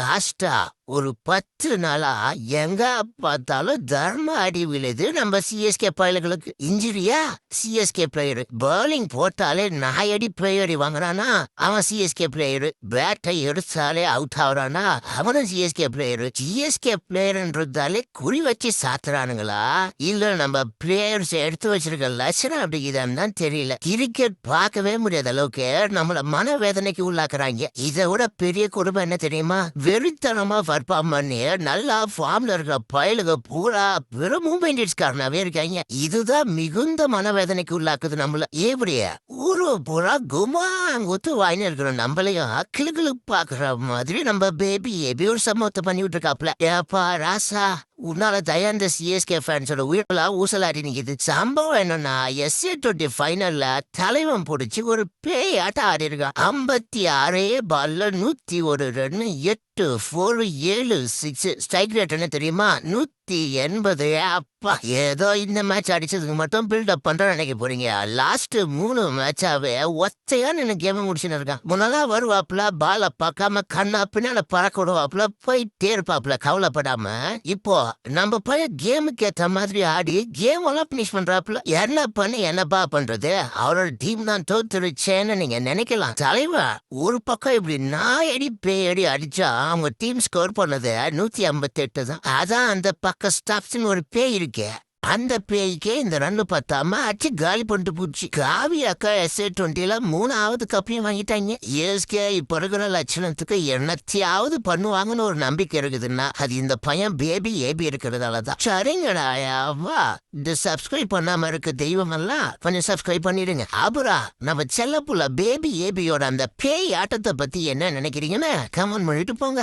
லாஸ்டா ஒரு 10 நாளா எங்க பார்த்தாலும் தர்ம அடி விழுது நம்ம சிஎஸ்கே பயலுகளுக்கு. இன்ஜுரியா சிஎஸ்கே பிளேயரு பவுலிங் போட்டாலே நாயடி பிளேயரி வாங்குறானா அவன் சிஎஸ்கே பிளேயரு. பேட்டை எடுத்தாலே அவுட் ஆகுறானா அவனும் சிஎஸ்கே பிளேயரு. சிஎஸ்கே பிளேயர்ன்றதாலே குறி வச்சு சாத்துறானுங்களா இல்ல நம்ம பிளேயர்ஸ் எடுத்து வச்சிருக்க லட்சணம் அப்படிங்குதான்னு தான் தெரியல. கிரிக்கெட் பார்க்கவே முடியாத அளவுக்கு நம்மள மனவேதனைக்கு உள்ளாக்குறாங்க. இதை விட பெரிய குடும்பம் என்ன தெரியுமா? வெறித்தனமா பர்ஃபார்ம் பண்ணி நல்லா ஃபார்ம்ல இருக்கிற பயலுக பூரா வெறும் மும்பை இந்தியன்ஸ்காரனாவே இருக்காங்க. இதுதான் மிகுந்த மனவேதனைக்கு உள்ளாக்குது நம்மள. எப்படியா ஊரு பூரா குமாங்குத்து வாங்கி இருக்கிற நம்மளையும் கிளுகிளு பாக்குற மாதிரி நம்ம பேபி ஏபி ஒரு சம்பவத்தை பண்ணி விட்டுருக்காப்ல. ஏப்பா ராசா உன்னால தயாந்த சிஎஸ்கே ஃபேன்ஸோட உயிரெல்லாம் ஊசலாடி நிக்குது. சம்பவம் என்னன்னா SA20 ஃபைனல்ல தலைவன் பிடிச்சி ஒரு பேய் ஆட்டம் ஆடி இருக்கான். 56 பால்ல 101 ரன் 8 4 7 6 ஸ்ட்ரைக் ரேட் என்ன தெரியுமா? 180. அப்பா ஏதோ இந்த மேட்ச் அடிச்சதுக்கு மட்டும் பில்டப் பண்ற நினைக்க போறீங்க. லாஸ்ட் 3 மேட்சாவே ஒத்தையா நின்று கேம் முடிச்சுன்னு இருக்கான். முன்னதான் வருவாப்புல பால பார்க்காம கண்ணா பின்னால பறக்க விடுவாப்புல போயிட்டே இருப்பாப்புல கவலைப்படாம. இப்போ நம்ம பையன் கேமுக்கு ஏத்த மாதிரி ஆடி கேம் எல்லாம் பினிஷ் பண்றாப்புல. என்ன பண்ணி என்னப்பா பண்றது? அவரோட டீம் தான் தோத்துருச்சேன்னு நீங்க நினைக்கலாம். தலைவா ஒரு பக்கம் இப்படி நாயடி பேயடி அடிச்சா அவங்க டீம் ஸ்கோர் பண்ணது 158 தான். அதான் அந்த பக்கம் ஸ்டாப்ஸ்ன்னு ஒரு பேய் இருக்கே, அந்த பேய்க்கே இந்த ரன்னு பத்தாம அச்சு காலி பண்ணிட்டு போச்சு. காவி அக்கா SA20ல 3வது கப்பையும் வாங்கிட்டாங்க. எஸ்கே இப்ப இருக்கிற லட்சணத்துக்கு என்னத்தையாவது பண்ணுவாங்கன்னு ஒரு நம்பிக்கை இருக்குதுன்னா அது இந்த பையன் பேபி ஏபி இருக்கிறதாலதான். சரிங்கடா வா இந்த சப்ஸ்கிரைப் பண்ணாம இருக்க தெய்வம் எல்லாம் கொஞ்சம் சப்ஸ்கிரைப் பண்ணிடுங்க. அப்புறம் நம்ம செல்லப்புள்ள பேபி ஏபியோட அந்த பேய் ஆட்டத்தை பத்தி என்ன நினைக்கிறீங்கன்னு கமெண்ட் பண்ணிட்டு போங்க.